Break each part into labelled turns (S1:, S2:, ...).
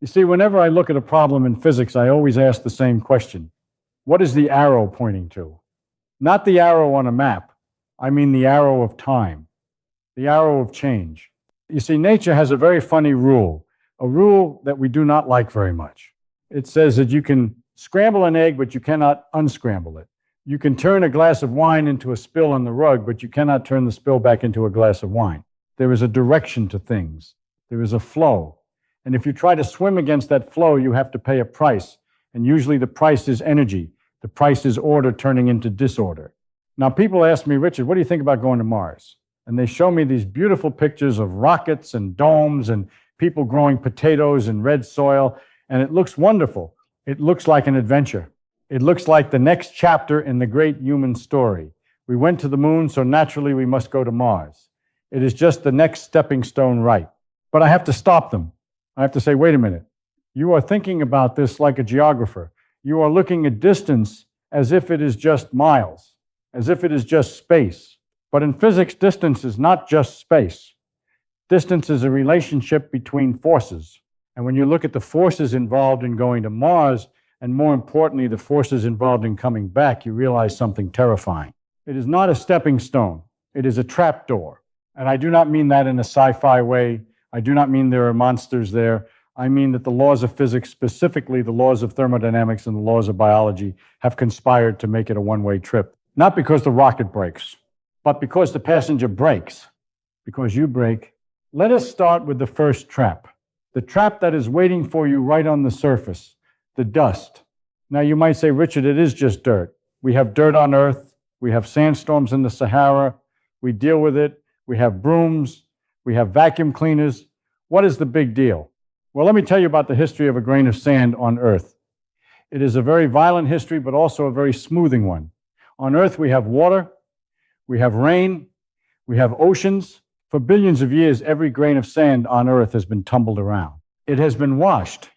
S1: You see, whenever I look at a problem in physics, I always ask the same question. What is the arrow pointing to? Not the arrow on a map. I mean the arrow of time, the arrow of change. You see, nature has a very funny rule, a rule that we do not like very much. It says that you can scramble an egg, but you cannot unscramble it. You can turn a glass of wine into a spill on the rug, but you cannot turn the spill back into a glass of wine. There is a direction to things. There is a flow. And if you try to swim against that flow, you have to pay a price. And usually the price is energy. The price is order turning into disorder. Now, people ask me, Richard, what do you think about going to Mars? And they show me these beautiful pictures of rockets and domes and people growing potatoes in red soil. And it looks wonderful. It looks like an adventure. It looks like the next chapter in the great human story. We went to the moon, so naturally we must go to Mars. It is just the next stepping stone right. But I have to stop them. I have to say, wait a minute. You are thinking about this like a geographer. You are looking at distance as if it is just miles, as if it is just space. But in physics, distance is not just space. Distance is a relationship between forces. And when you look at the forces involved in going to Mars, and more importantly, the forces involved in coming back, you realize something terrifying. It is not a stepping stone. It is a trapdoor. And I do not mean that in a sci-fi way. I do not mean there are monsters there. I mean that the laws of physics, specifically the laws of thermodynamics and the laws of biology, have conspired to make it a one-way trip. Not because the rocket breaks, but because the passenger breaks, because you break. Let us start with the first trap, the trap that is waiting for you right on the surface, the dust. Now you might say, Richard, it is just dirt. We have dirt on Earth. We have sandstorms in the Sahara. We deal with it. We have brooms. We have vacuum cleaners. What is the big deal? Well, let me tell you about the history of a grain of sand on Earth. It is a very violent history, but also a very smoothing one. On Earth, we have water, we have rain, we have oceans. For billions of years, every grain of sand on Earth has been tumbled around. It has been washed.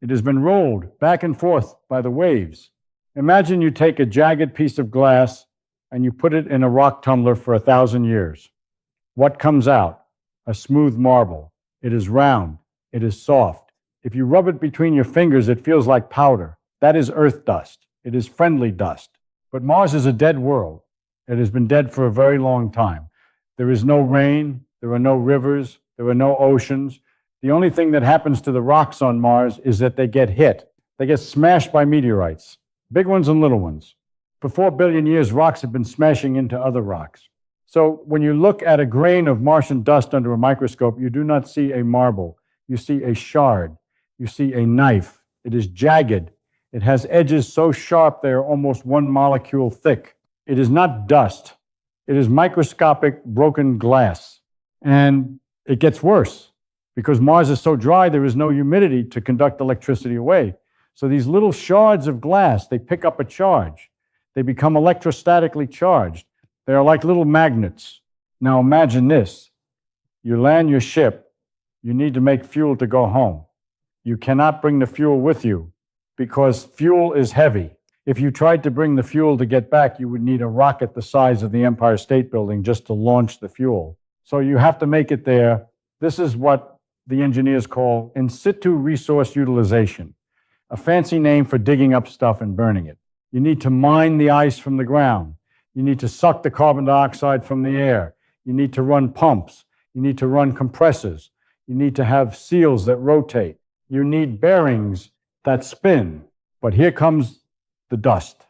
S1: It has been rolled back and forth by the waves. Imagine you take a jagged piece of glass and you put it in a rock tumbler for 1,000 years. What comes out? A smooth marble. It is round. It is soft. If you rub it between your fingers, it feels like powder. That is Earth dust. It is friendly dust. But Mars is a dead world. It has been dead for a very long time. There is no rain. There are no rivers. There are no oceans. The only thing that happens to the rocks on Mars is that they get hit. They get smashed by meteorites, big ones and little ones. For 4 billion years, rocks have been smashing into other rocks. So when you look at a grain of Martian dust under a microscope, you do not see a marble. You see a shard. You see a knife. It is jagged. It has edges so sharp they are almost 1 molecule thick. It is not dust. It is microscopic broken glass. And it gets worse. Because Mars is so dry, there is no humidity to conduct electricity away. So these little shards of glass, they pick up a charge. They become electrostatically charged. They are like little magnets. Now imagine this. You land your ship. You need to make fuel to go home. You cannot bring the fuel with you because fuel is heavy. If you tried to bring the fuel to get back, you would need a rocket the size of the Empire State Building just to launch the fuel. So you have to make it there. This is what the engineers call in situ resource utilization, a fancy name for digging up stuff and burning it. You need to mine the ice from the ground. You need to suck the carbon dioxide from the air. You need to run pumps. You need to run compressors. You need to have seals that rotate. You need bearings that spin. But here comes the dust,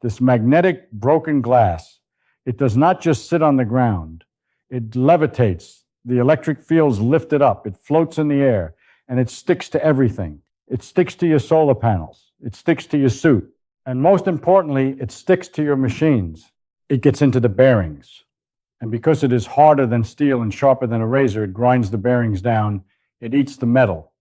S1: this magnetic broken glass. It does not just sit on the ground. It levitates. The electric field's lifted up. It floats in the air, and it sticks to everything. It sticks to your solar panels. It sticks to your suit. And most importantly, it sticks to your machines. It gets into the bearings. And because it is harder than steel and sharper than a razor, it grinds the bearings down. It eats the metal.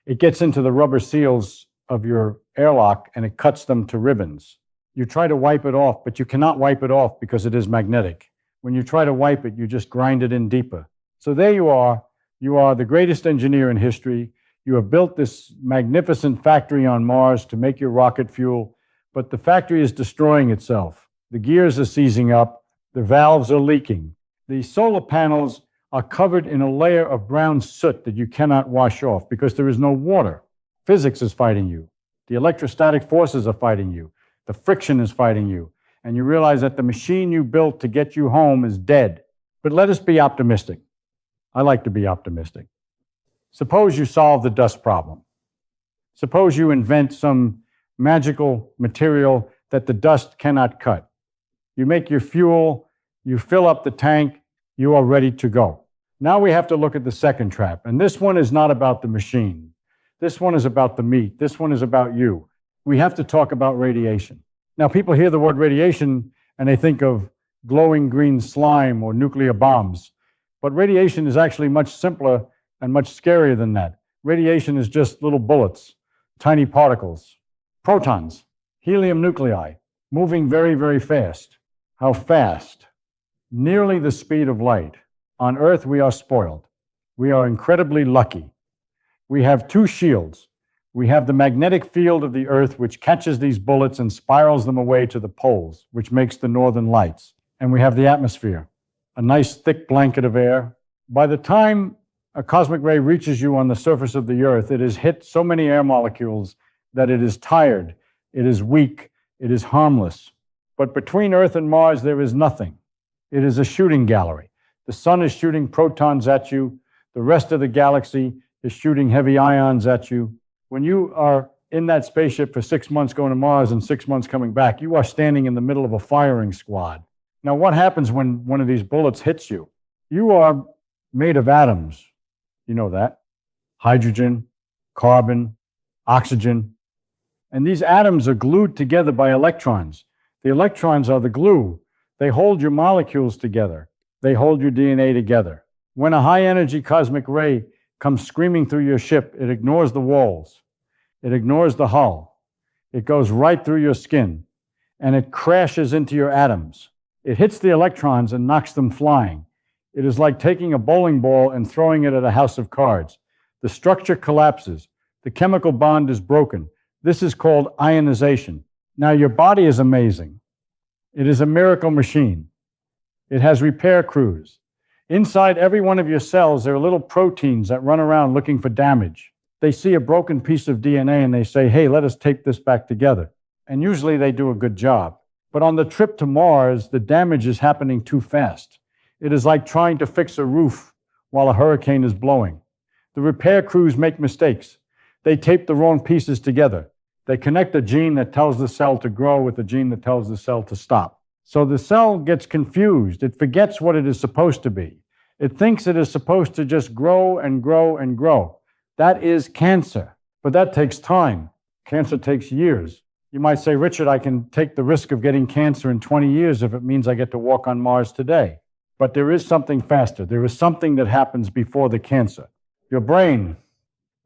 S1: It gets into the rubber seals of your airlock, and it cuts them to ribbons. You try to wipe it off, but you cannot wipe it off because it is magnetic. When you try to wipe it, you just grind it in deeper. So there you are. You are the greatest engineer in history. You have built this magnificent factory on Mars to make your rocket fuel, but the factory is destroying itself. The gears are seizing up. The valves are leaking. The solar panels are covered in a layer of brown soot that you cannot wash off because there is no water. Physics is fighting you. The electrostatic forces are fighting you. The friction is fighting you. And you realize that the machine you built to get you home is dead. But let us be optimistic. I like to be optimistic. Suppose you solve the dust problem. Suppose you invent some magical material that the dust cannot cut. You make your fuel, you fill up the tank, you are ready to go. Now we have to look at the second trap. And this one is not about the machine. This one is about the meat. This one is about you. We have to talk about radiation. Now people hear the word radiation and they think of glowing green slime or nuclear bombs. But radiation is actually much simpler and much scarier than that. Radiation is just little bullets, tiny particles, protons, helium nuclei, moving very, very fast. How fast? Nearly the speed of light. On Earth, we are spoiled. We are incredibly lucky. We have two shields. We have the magnetic field of the Earth, which catches these bullets and spirals them away to the poles, which makes the northern lights. And we have the atmosphere, a nice thick blanket of air. By the time a cosmic ray reaches you on the surface of the Earth, it has hit so many air molecules that it is tired, it is weak, it is harmless. But between Earth and Mars, there is nothing. It is a shooting gallery. The sun is shooting protons at you. The rest of the galaxy is shooting heavy ions at you. When you are in that spaceship for 6 months going to Mars and 6 months coming back, you are standing in the middle of a firing squad. Now, what happens when one of these bullets hits you? You are made of atoms. You know that. Hydrogen, carbon, oxygen. And these atoms are glued together by electrons. The electrons are the glue. They hold your molecules together. They hold your DNA together. When a high-energy cosmic ray comes screaming through your ship, it ignores the walls. It ignores the hull. It goes right through your skin, and it crashes into your atoms. It hits the electrons and knocks them flying. It is like taking a bowling ball and throwing it at a house of cards. The structure collapses. The chemical bond is broken. This is called ionization. Now, your body is amazing. It is a miracle machine. It has repair crews. Inside every one of your cells, there are little proteins that run around looking for damage. They see a broken piece of DNA and they say, hey, let us tape this back together. And usually they do a good job. But on the trip to Mars, the damage is happening too fast. It is like trying to fix a roof while a hurricane is blowing. The repair crews make mistakes. They tape the wrong pieces together. They connect a gene that tells the cell to grow with a gene that tells the cell to stop. So the cell gets confused. It forgets what it is supposed to be. It thinks it is supposed to just grow and grow and grow. That is cancer, but that takes time. Cancer takes years. You might say, Richard, I can take the risk of getting cancer in 20 years if it means I get to walk on Mars today. But there is something faster. There is something that happens before the cancer. Your brain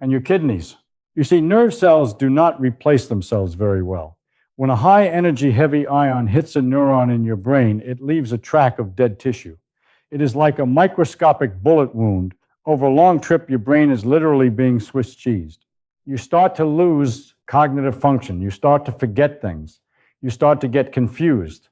S1: and your kidneys. You see, nerve cells do not replace themselves very well. When a high-energy heavy ion hits a neuron in your brain, it leaves a track of dead tissue. It is like a microscopic bullet wound. Over a long trip, your brain is literally being Swiss cheesed. You start to lose cognitive function. You start to forget things. You start to get confused.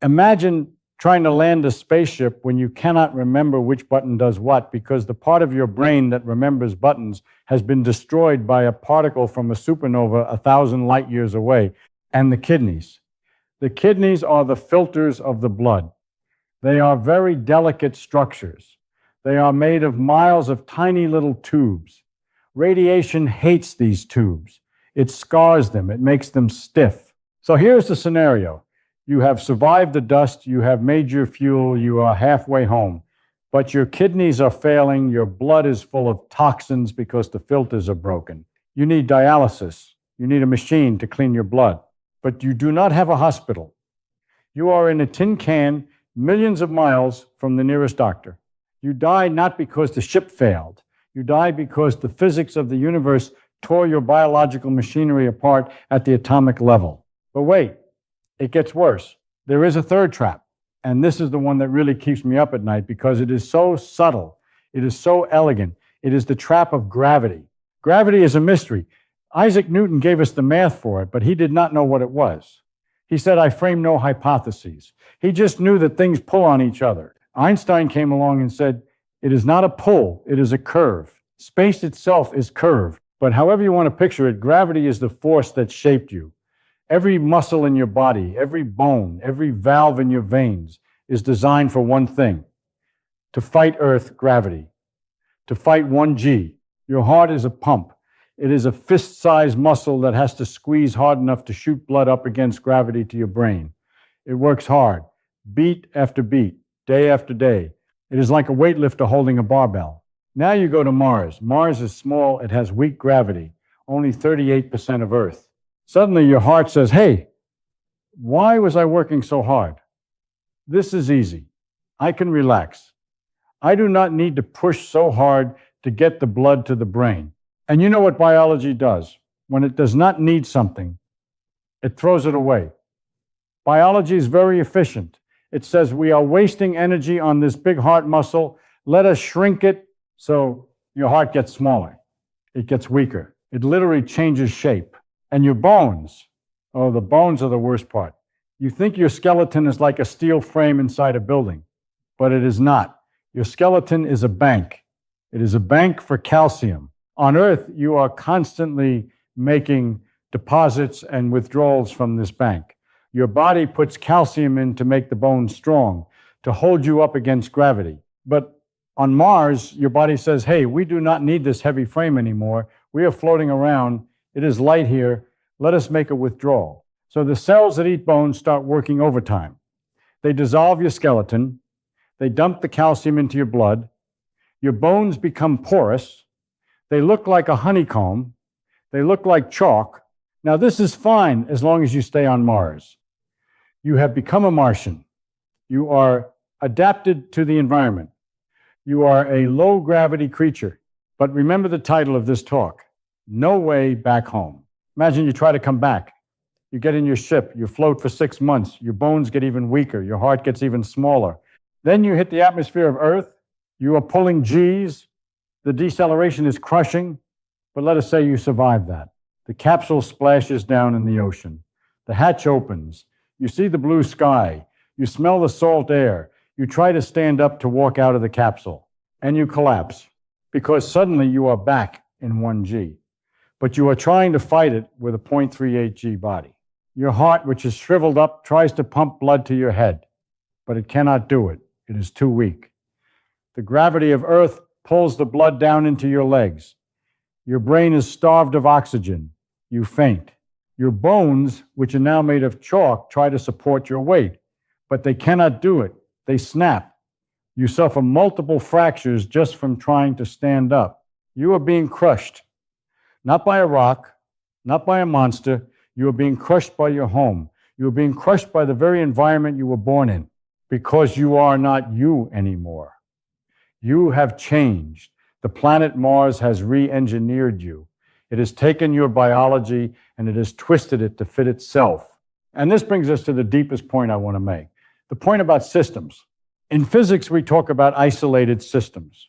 S1: Imagine trying to land a spaceship when you cannot remember which button does what because the part of your brain that remembers buttons has been destroyed by a particle from a supernova 1,000 light years away. And the kidneys. The kidneys are the filters of the blood. They are very delicate structures. They are made of miles of tiny little tubes. Radiation hates these tubes. It scars them. It makes them stiff. So here's the scenario. You have survived the dust. You have made your fuel. You are halfway home. But your kidneys are failing. Your blood is full of toxins because the filters are broken. You need dialysis. You need a machine to clean your blood. But you do not have a hospital. You are in a tin can millions of miles from the nearest doctor. You die not because the ship failed. You die because the physics of the universe tore your biological machinery apart at the atomic level. But wait, it gets worse. There is a third trap, and this is the one that really keeps me up at night because it is so subtle. It is so elegant. It is the trap of gravity. Gravity is a mystery. Isaac Newton gave us the math for it, but he did not know what it was. He said, I frame no hypotheses. He just knew that things pull on each other. Einstein came along and said, It is not a pull, it is a curve. Space itself is curved, but however you want to picture it, gravity is the force that shaped you. Every muscle in your body, every bone, every valve in your veins is designed for one thing: to fight Earth gravity, to fight 1G. Your heart is a pump. It is a fist-sized muscle that has to squeeze hard enough to shoot blood up against gravity to your brain. It works hard, beat after beat, day after day. It is like a weightlifter holding a barbell. Now you go to Mars. Mars is small, it has weak gravity, only 38% of Earth. Suddenly your heart says, hey, why was I working so hard? This is easy. I can relax. I do not need to push so hard to get the blood to the brain. And you know what biology does? When it does not need something, it throws it away. Biology is very efficient. It says we are wasting energy on this big heart muscle. Let us shrink it so your heart gets smaller. It gets weaker. It literally changes shape. And your bones, oh, the bones are the worst part. You think your skeleton is like a steel frame inside a building, but it is not. Your skeleton is a bank. It is a bank for calcium. On Earth, you are constantly making deposits and withdrawals from this bank. Your body puts calcium in to make the bones strong, to hold you up against gravity. But on Mars, your body says, hey, we do not need this heavy frame anymore. We are floating around. It is light here. Let us make a withdrawal. So the cells that eat bones start working overtime. They dissolve your skeleton. They dump the calcium into your blood. Your bones become porous. They look like a honeycomb. They look like chalk. Now, this is fine as long as you stay on Mars. You have become a Martian. You are adapted to the environment. You are a low-gravity creature. But remember the title of this talk: No Way Back Home. Imagine you try to come back. You get in your ship. You float for 6 months. Your bones get even weaker. Your heart gets even smaller. Then you hit the atmosphere of Earth. You are pulling G's. The deceleration is crushing. But let us say you survive that. The capsule splashes down in the ocean. The hatch opens. You see the blue sky. You smell the salt air. You try to stand up to walk out of the capsule. And you collapse because suddenly you are back in 1G. But you are trying to fight it with a 0.38 G body. Your heart, which is shriveled up, tries to pump blood to your head. But it cannot do it. It is too weak. The gravity of Earth pulls the blood down into your legs. Your brain is starved of oxygen. You faint. Your bones, which are now made of chalk, try to support your weight, but they cannot do it. They snap. You suffer multiple fractures just from trying to stand up. You are being crushed, not by a rock, not by a monster. You are being crushed by your home. You are being crushed by the very environment you were born in, because you are not you anymore. You have changed. The planet Mars has re-engineered you. It has taken your biology and it has twisted it to fit itself. And this brings us to the deepest point I want to make, the point about systems. In physics, we talk about isolated systems,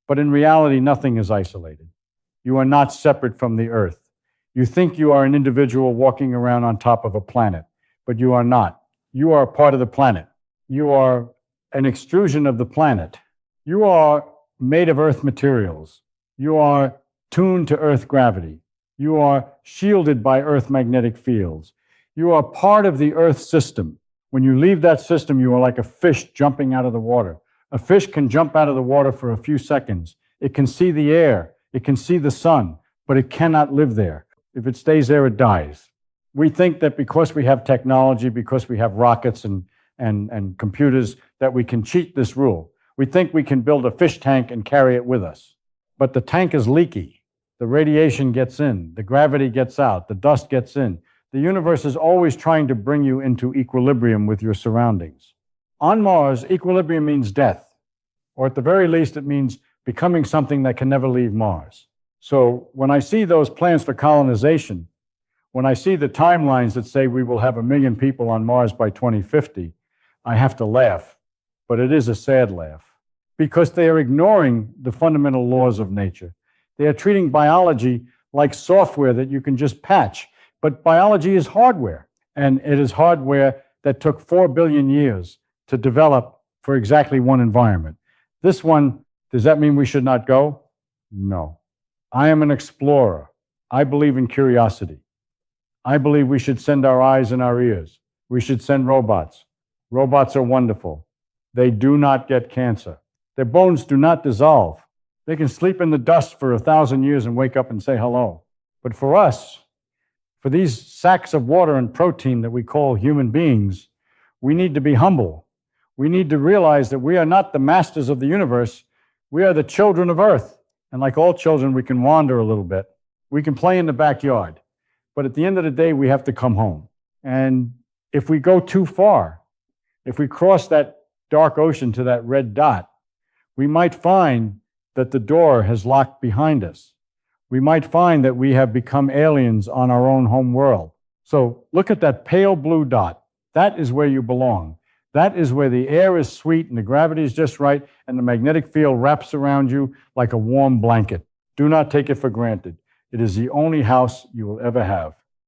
S1: but in reality, nothing is isolated. You are not separate from the Earth. You think you are an individual walking around on top of a planet, but you are not. You are a part of the planet. You are an extrusion of the planet. You are made of Earth materials. You are tuned to Earth gravity. You are shielded by Earth magnetic fields. You are part of the Earth system. When you leave that system, you are like a fish jumping out of the water. A fish can jump out of the water for a few seconds. It can see the air. It can see the sun, but it cannot live there. If it stays there, it dies. We think that because we have technology, because we have rockets and computers, that we can cheat this rule. We think we can build a fish tank and carry it with us. But the tank is leaky. The radiation gets in. The gravity gets out. The dust gets in. The universe is always trying to bring you into equilibrium with your surroundings. On Mars, equilibrium means death, or at the very least, it means becoming something that can never leave Mars. So when I see those plans for colonization, when I see the timelines that say we will have 1 million people on Mars by 2050, I have to laugh. But it is a sad laugh, because they are ignoring the fundamental laws of nature. They are treating biology like software that you can just patch. But biology is hardware, and it is hardware that took 4 billion years to develop for exactly one environment. This one Does that mean we should not go? No. I am an explorer. I believe in curiosity. I believe we should send our eyes and our ears. We should send robots. Robots are wonderful. They do not get cancer. Their bones do not dissolve. They can sleep in the dust for 1,000 years and wake up and say hello. But for us, for these sacks of water and protein that we call human beings, we need to be humble. We need to realize that we are not the masters of the universe. We are the children of Earth. And like all children, we can wander a little bit. We can play in the backyard. But at the end of the day, we have to come home. And if we go too far, if we cross that dark ocean to that red dot, we might find that the door has locked behind us. We might find that we have become aliens on our own home world. So look at that pale blue dot. That is where you belong. That is where the air is sweet and the gravity is just right and the magnetic field wraps around you like a warm blanket. Do not take it for granted. It is the only house you will ever have.